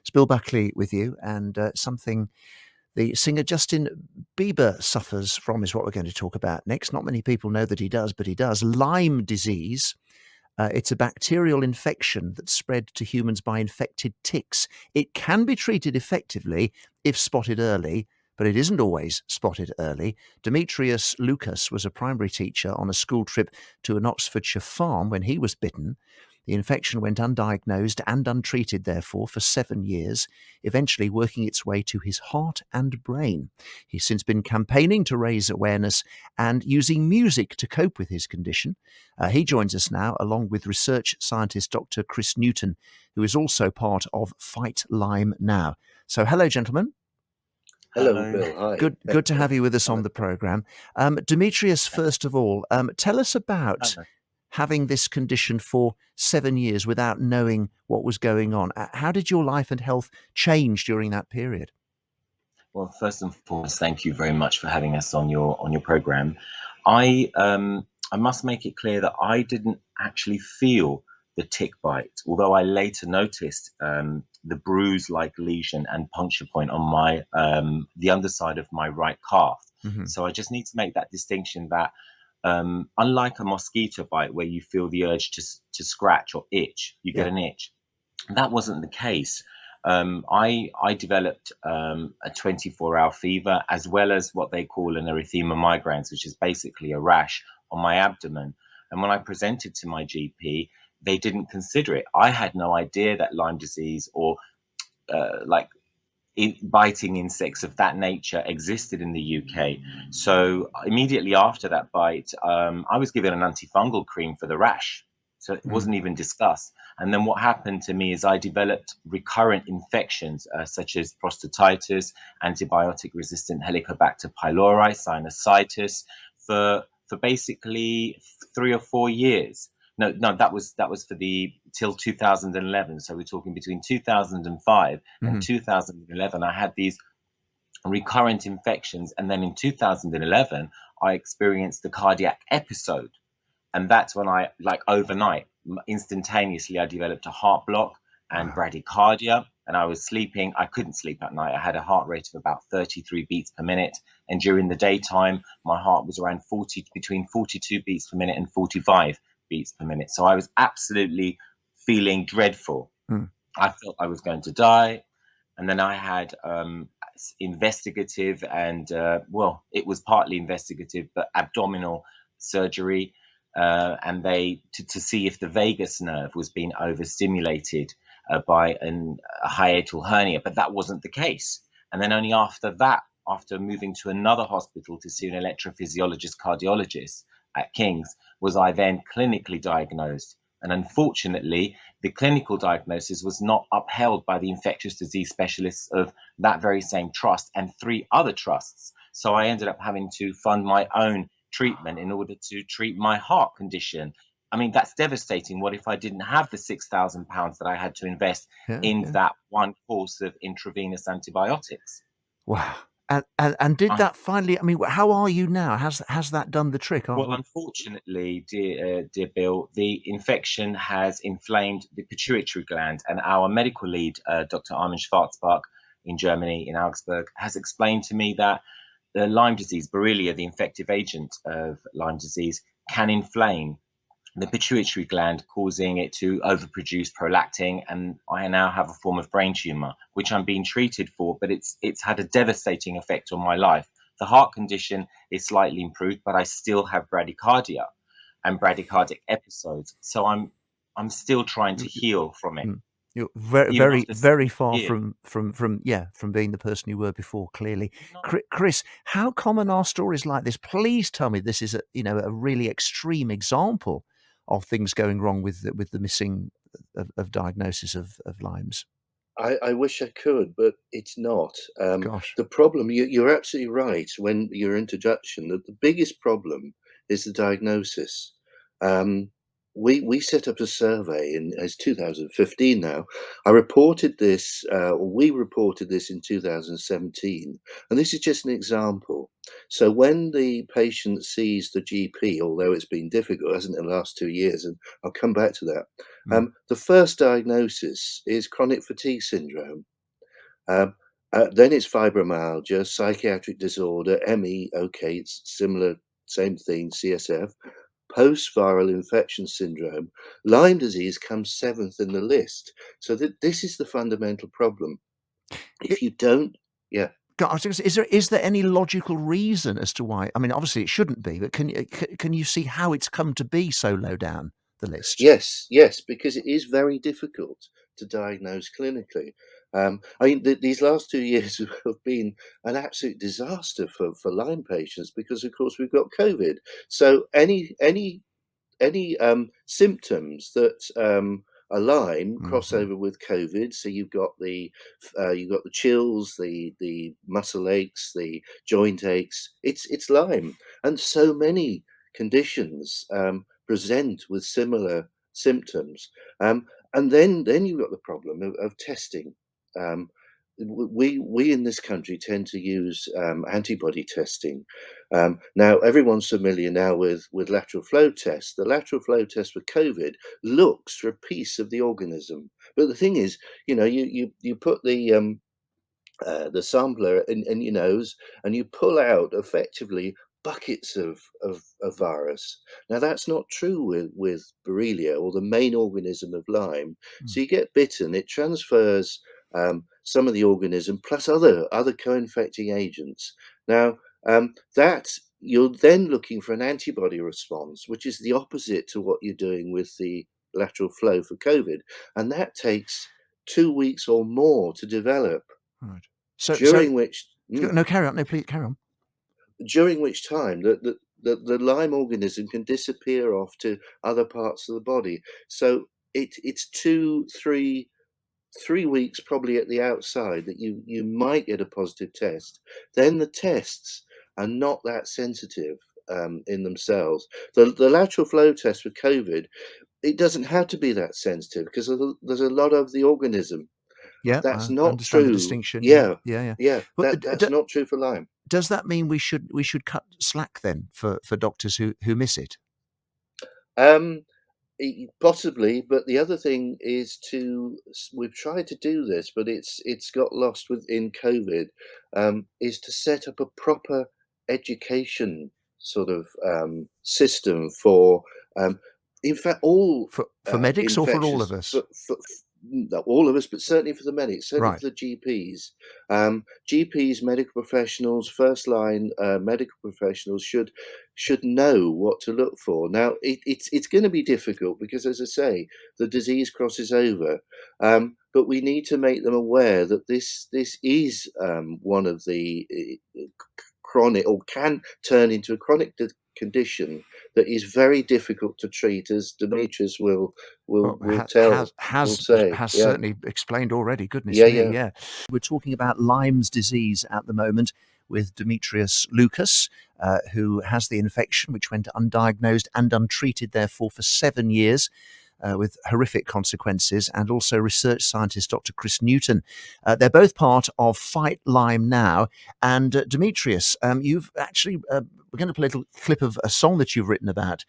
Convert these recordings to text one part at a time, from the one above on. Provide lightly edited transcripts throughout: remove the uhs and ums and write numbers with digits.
It's Bill Buckley with you, and something the singer Justin Bieber suffers from is what we're going to talk about next. Not many people know that he does, but he does. Lyme disease. It's a bacterial infection that's spread to humans by infected ticks. It can be treated effectively if spotted early, but it isn't always spotted early. Demetrios Loukas was a primary teacher on a school trip to an Oxfordshire farm when he was bitten. The infection went undiagnosed and untreated, therefore, for 7 years, eventually working its way to his heart and brain. He's since been campaigning to raise awareness and using music to cope with his condition. He joins us now, along with research scientist Dr. Chris Newton, who is also part of Fight Lyme Now. So, hello, gentlemen. Hello, Bill. Hi. Good to have you with us on the programme. Demetrios, first of all, tell us about having this condition for 7 years without knowing what was going on. How did your life and health change during that period? Well, first and foremost, thank you very much for having us on your program. I must make it clear that I didn't actually feel the tick bite, although I later noticed the bruise-like lesion and puncture point on my the underside of my right calf. Mm-hmm. So I just need to make that distinction that unlike a mosquito bite where you feel the urge to scratch or itch, you get an itch. That wasn't the case. I developed a 24-hour fever, as well as what they call an erythema migrans, which is basically a rash on my abdomen. And when I presented to my GP, they didn't consider it. I had no idea that Lyme disease or biting insects of that nature existed in the UK. So immediately after that bite, I was given an antifungal cream for the rash. So it wasn't even discussed. And then what happened to me is I developed recurrent infections such as prostatitis, antibiotic-resistant Helicobacter pylori, sinusitis for basically 3 or 4 years. No, that was for till 2011. So we're talking between 2005 and 2011. I had these recurrent infections, and then in 2011, I experienced a cardiac episode, and that's when I, like overnight, instantaneously, I developed a heart block and bradycardia, and I was sleeping. I couldn't sleep at night. I had a heart rate of about 33 beats per minute, and during the daytime, my heart was around between 42 beats per minute and 45 beats per minute. So I was absolutely feeling dreadful. I felt I was going to die. And then I had investigative and, it was partly investigative, but abdominal surgery. And they to see if the vagus nerve was being overstimulated by a hiatal hernia, but that wasn't the case. And then only after that, after moving to another hospital to see an electrophysiologist cardiologist at King's, was I then clinically diagnosed. And unfortunately, the clinical diagnosis was not upheld by the infectious disease specialists of that very same trust and 3 other trusts. So I ended up having to fund my own treatment in order to treat my heart condition. I mean, that's devastating. What if I didn't have the £6,000 that I had to invest in that one course of intravenous antibiotics? Wow. And did that finally, I mean, how are you now? Has that done the trick? Well, unfortunately, dear Bill, the infection has inflamed the pituitary gland, and our medical lead, Dr. Armin Schwarzbach in Germany, in Augsburg, has explained to me that the Lyme disease, Borrelia, the infective agent of Lyme disease, can inflame the pituitary gland, causing it to overproduce prolactin, and I now have a form of brain tumor, which I'm being treated for, but it's had a devastating effect on my life. The heart condition is slightly improved, but I still have bradycardia and bradycardic episodes. So I'm still trying to heal from it. You're very far from being the person you were before, clearly. Chris, how common are stories like this? Please tell me this is a really extreme example of things going wrong with the missing of diagnosis of Lyme's. I wish I could, but it's not. Gosh. The problem, you're absolutely right when your introduction, that the biggest problem is the diagnosis. We set up a survey it's 2015 now. We reported this in 2017, and this is just an example. So when the patient sees the GP, although it's been difficult, hasn't it, the last 2 years, and I'll come back to that. The first diagnosis is chronic fatigue syndrome. Then it's fibromyalgia, psychiatric disorder, ME. Okay, it's similar, same thing, CSF. Post-viral infection syndrome. Lyme disease comes 7th in the list. So this is the fundamental problem. If you don't, yeah. Is there any logical reason as to why? I mean, obviously it shouldn't be, but can you see how it's come to be so low down the list? Yes, because it is very difficult to diagnose clinically. I mean, these last 2 years have been an absolute disaster for Lyme patients because, of course, we've got COVID. So any symptoms that are Lyme cross over with COVID. So you've got the chills, the muscle aches, the joint aches. It's Lyme, and so many conditions present with similar symptoms. And then you've got the problem of testing. Um, we in this country tend to use antibody testing. Now everyone's familiar now with lateral flow tests. The lateral flow test for COVID looks for a piece of the organism, but the thing is, you put the sampler in your nose and you pull out effectively buckets of virus. Now that's not true with Borrelia, or the main organism of Lyme. So you get bitten, it transfers some of the organism plus other co-infecting agents. Now that you're then looking for an antibody response, which is the opposite to what you're doing with the lateral flow for COVID, and that takes 2 weeks or more to develop. Right. So During which no, carry on. No, please carry on. during which time the Lyme organism can disappear off to other parts of the body. So it's 3 weeks probably at the outside that you might get a positive test. Then the tests are not that sensitive in themselves. The lateral flow test for COVID, it doesn't have to be that sensitive because there's a lot of the organism. Yeah, That's I not understand the true. distinction. Yeah, Yeah. But that's not true for Lyme. does that mean we should cut slack then for doctors who miss it? Um, Possibly, but the other thing is we've tried to do this, but it's got lost within COVID, is to set up a proper education sort of system for, in fact, all For medics or for all of infectious, us? not all of us, but certainly for the medics, certainly Right. for the GPs. GPs, medical professionals, first line medical professionals should know what to look for. Now, it's going to be difficult because, as I say, the disease crosses over, but we need to make them aware that this is one of the chronic, or can turn into a chronic condition that is very difficult to treat, as Demetrios will say. Has Yeah, certainly explained already. Goodness yeah, me, yeah. yeah. We're talking about Lyme's disease at the moment with Demetrios Loukas, who has the infection, which went undiagnosed and untreated, therefore, for 7 years. With horrific consequences, and also research scientist Dr. Chris Newton. They're both part of Fight Lyme Now. And Demetrios, you've actually, we're going to play a little clip of a song that you've written about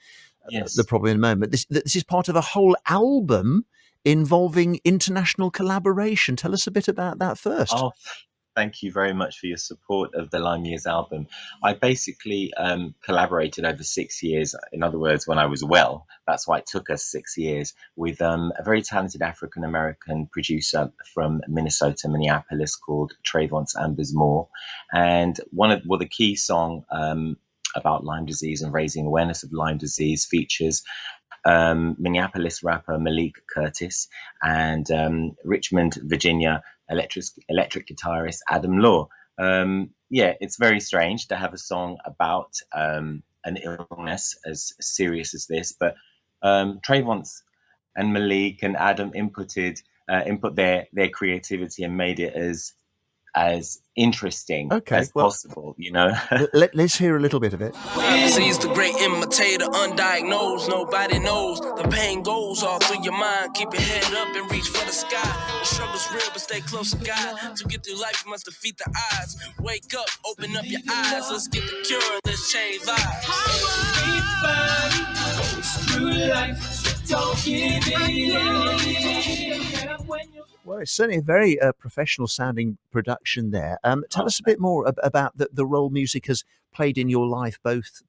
the Yes. problem in a moment. This is part of a whole album involving international collaboration. Tell us a bit about that first. Oh, thank you very much for your support of the Lyme Years album. I basically collaborated over 6 years. In other words, when I was well, that's why it took us 6 years, with a very talented African-American producer from Minnesota, Minneapolis, called Trayvon Ambers Moore. And the key song about Lyme disease and raising awareness of Lyme disease features Minneapolis rapper Malik Curtis and Richmond, Virginia electric guitarist Adam Law. It's very strange to have a song about an illness as serious as this, but Trayvon and Malik and Adam input their creativity and made it as interesting Okay, as well, possible, let's hear a little bit of it. Disease, the great imitator, undiagnosed, nobody knows. The pain goes all through your mind. Keep your head up and reach for the sky. The struggle's real, but stay close to God. To get through life, you must defeat the odds. Wake up, open up your eyes. Let's get the cure and let's change lives. Through life, so don't give in. Well, it's certainly a very professional sounding production there. Tell Oh, us a bit more about the role music has played in your life, both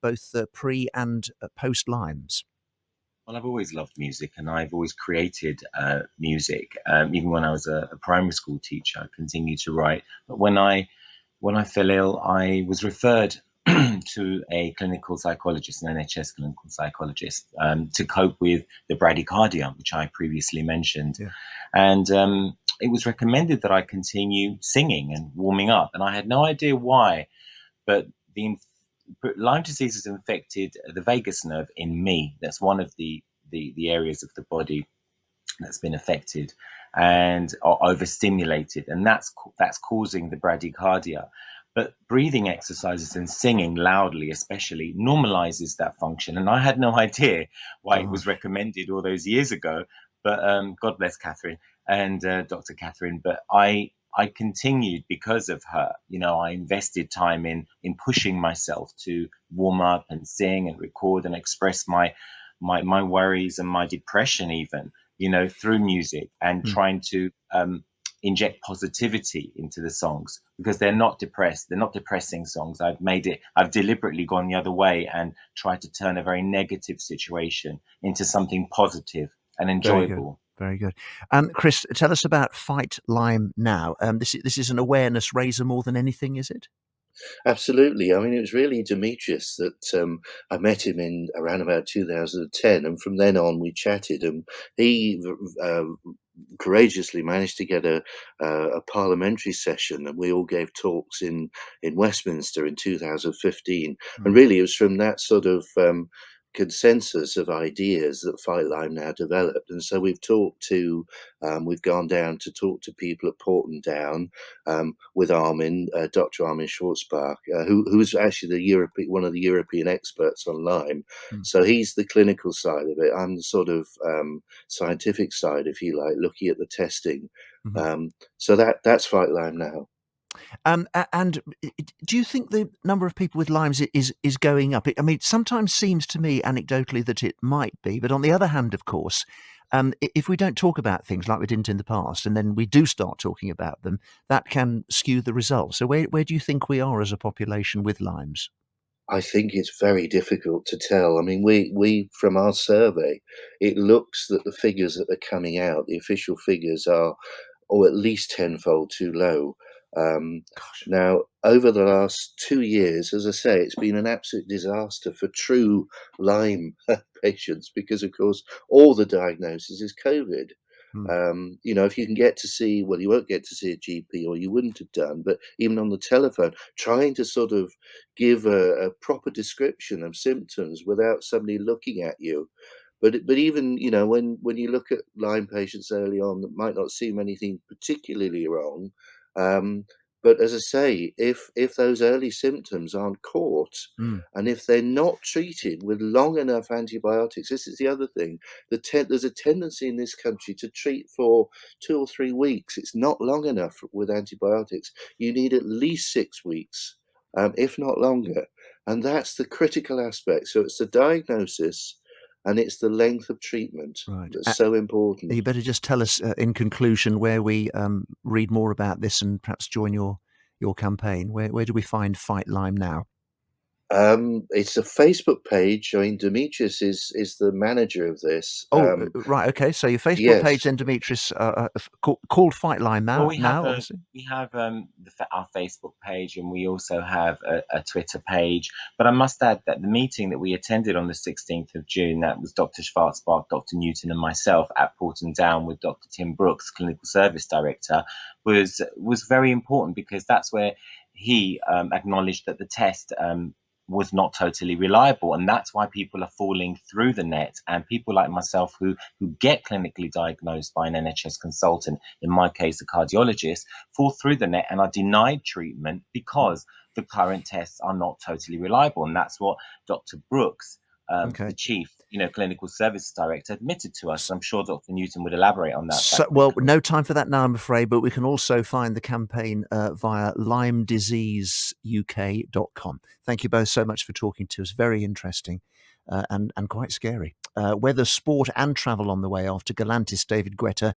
pre and post Limes. well, I've always loved music, and I've always created music. Even when I was a primary school teacher, I continued to write. But when I fell ill, I was referred to a clinical psychologist, an NHS clinical psychologist, to cope with the bradycardia, which I previously mentioned. Yeah. And it was recommended that I continue singing and warming up. And I had no idea why, but Lyme disease has infected the vagus nerve in me. That's one of the areas of the body that's been affected and or overstimulated, and that's causing the bradycardia. But breathing exercises and singing loudly, especially, normalizes that function. And I had no idea why it was Gosh. recommended all those years ago. But God bless Catherine and Dr. Catherine. But I continued because of her. I invested time in pushing myself to warm up and sing and record and express my worries and my depression even, through music, and Mm. trying to inject positivity into the songs, because they're not depressed. They're not depressing songs. I've deliberately gone the other way and tried to turn a very negative situation into something positive and Very good. enjoyable. Very good. Chris, tell us about Fight Lyme Now. This is an awareness raiser more than anything, is it? Absolutely. I mean, it was really Demetrios that I met him in around about 2010, and from then on we chatted, and he courageously managed to get a parliamentary session, and we all gave talks in Westminster in 2015. And Mm. really, it was from that sort of consensus of ideas that Fight Lyme Now developed. And so we've gone down to talk to people at Porton Down, with Armin, Dr. Armin Schwarzbach, who's actually one of the European experts on Lyme. Mm. So he's the clinical side of it. I'm the sort of scientific side, if you like, looking at the testing. Mhm. So that's Fight Lyme Now. And do you think the number of people with Lyme's is going up? I mean, it sometimes seems to me anecdotally that it might be, but on the other hand, of course, if we don't talk about things like we didn't in the past, and then we do start talking about them, that can skew the results. So where do you think we are as a population with Lyme's? I think it's very difficult to tell. I mean, we from our survey, it looks that the figures that are coming out, the official figures are, or at least tenfold too low. Um, Gosh. Now, over the last 2 years, as I say, it's been an absolute disaster for true Lyme patients because, of course, all the diagnosis is COVID. Mm. If you can get to see, well, you won't get to see a GP, or you wouldn't have done, but even on the telephone, trying to sort of give a proper description of symptoms without somebody looking at you. But even, when you look at Lyme patients early on that might not seem anything particularly wrong, um, but as I say, if those early symptoms aren't caught, Mm. and if they're not treated with long enough antibiotics, this is the other thing. There's a tendency in this country to treat for 2 or 3 weeks. It's not long enough with antibiotics. You need at least 6 weeks, if not longer. And that's the critical aspect. So it's the diagnosis and it's the length of treatment Right. that's so important. You better just tell us in conclusion where we read more about this and perhaps join your campaign. Where do we find Fight Lyme Now? It's a Facebook page. I mean, Demetrius is the manager of this. Oh, right. Okay. So your Facebook page, Yes, then, Demetrius, called Fight Lyme Well, Now. Now, obviously. we have our Facebook page, and we also have a Twitter page. But I must add that the meeting that we attended on the 16th of June, that was Dr. Schwarzbach, Dr. Newton, and myself at Porton Down with Dr. Tim Brooks, Clinical Service Director, was very important, because that's where he acknowledged that the test was not totally reliable, and that's why people are falling through the net. And people like myself who get clinically diagnosed by an NHS consultant, in my case a cardiologist, fall through the net and are denied treatment because the current tests are not totally reliable. And that's what Dr. Brooks, the Okay. chief clinical services director, admitted to us. I'm sure Dr. Newton would elaborate on that So, well, quickly. no time for that now, I'm afraid, but we can also find the campaign via LymeDiseaseUK.com. Thank you both so much for talking to us. Very interesting and quite scary. Weather, sport, and travel on the way after Galantis, David Guetta.